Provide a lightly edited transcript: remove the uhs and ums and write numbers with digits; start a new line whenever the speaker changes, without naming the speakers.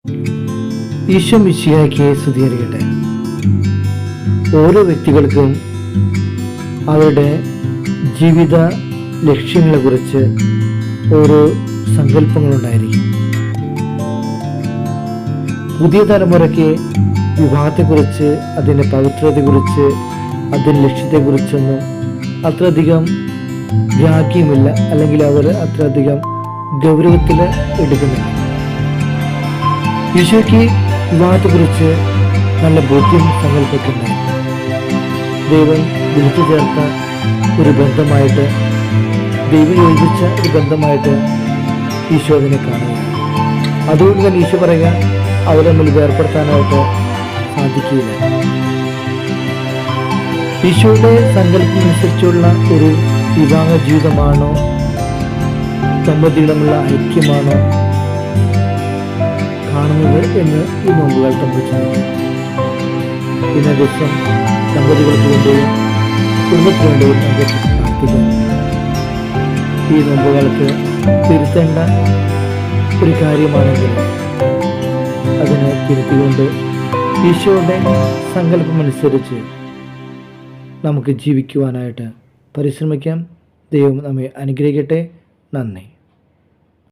ഈശോ മിശിഹായ്ക്ക് സ്തുതിയായിരിക്കട്ടെ. ഓരോ വ്യക്തികൾക്കും അവരുടെ ജീവിത ലക്ഷ്യങ്ങളെക്കുറിച്ച് ഓരോ സങ്കല്പങ്ങളുണ്ടായിരിക്കും. പുതിയ തലമുറയ്ക്ക് വിവാഹത്തെക്കുറിച്ച്, അതിൻ്റെ പവിത്രതയെക്കുറിച്ച്, അതിൻ്റെ ലക്ഷ്യത്തെക്കുറിച്ചൊന്നും അത്രയധികം ഗ്രാഹ്യമില്ല, അല്ലെങ്കിൽ അവർ അത്രയധികം ഗൗരവത്തിൽ എടുക്കുന്നില്ല. ഈശോയ്ക്ക് വിവാഹത്തെക്കുറിച്ച് നല്ല ബോധ്യം സങ്കല്പത്തിലുണ്ടായി. ദൈവം വിളിച്ചു ചേർത്ത ഒരു ബന്ധമായിട്ട്, ദൈവം യോജിച്ച ഒരു ബന്ധമായിട്ട് ഈശോ അതിനെ കാണുകയാണ്. അതുകൊണ്ട് തന്നെ ഈശോ പറയുക, അവരെ തമ്മിൽ വേർപ്പെടുത്താനായിട്ട് സാധിക്കില്ല. ഈശോയുടെ സങ്കല്പം അനുസരിച്ചുള്ള ഒരു വിവാഹ ജീവിതമാണോ, ദമ്പതികളുമുള്ള ഐക്യമാണോ കാണുന്നത് എന്ന് ഈ നോമ്പുകൾ തമ്മിൽ ചിന്തിക്കും. ഇന്ന ദിവസം ദമ്പതികൾക്ക് വേണ്ടിയും കുടുംബത്തിന് വേണ്ടിയും നമുക്ക് പ്രാർത്ഥിക്കാം. ഈ നോമ്പുകാലത്ത് തിരുത്തേണ്ട ഒരു കാര്യമാണെങ്കിൽ അതിനെ തിരുത്തിക്കൊണ്ട് ഈശോയുടെ സങ്കല്പമനുസരിച്ച് നമുക്ക് ജീവിക്കുവാനായിട്ട് പരിശ്രമിക്കാം. ദൈവം നമ്മെ അനുഗ്രഹിക്കട്ടെ. നന്ദി.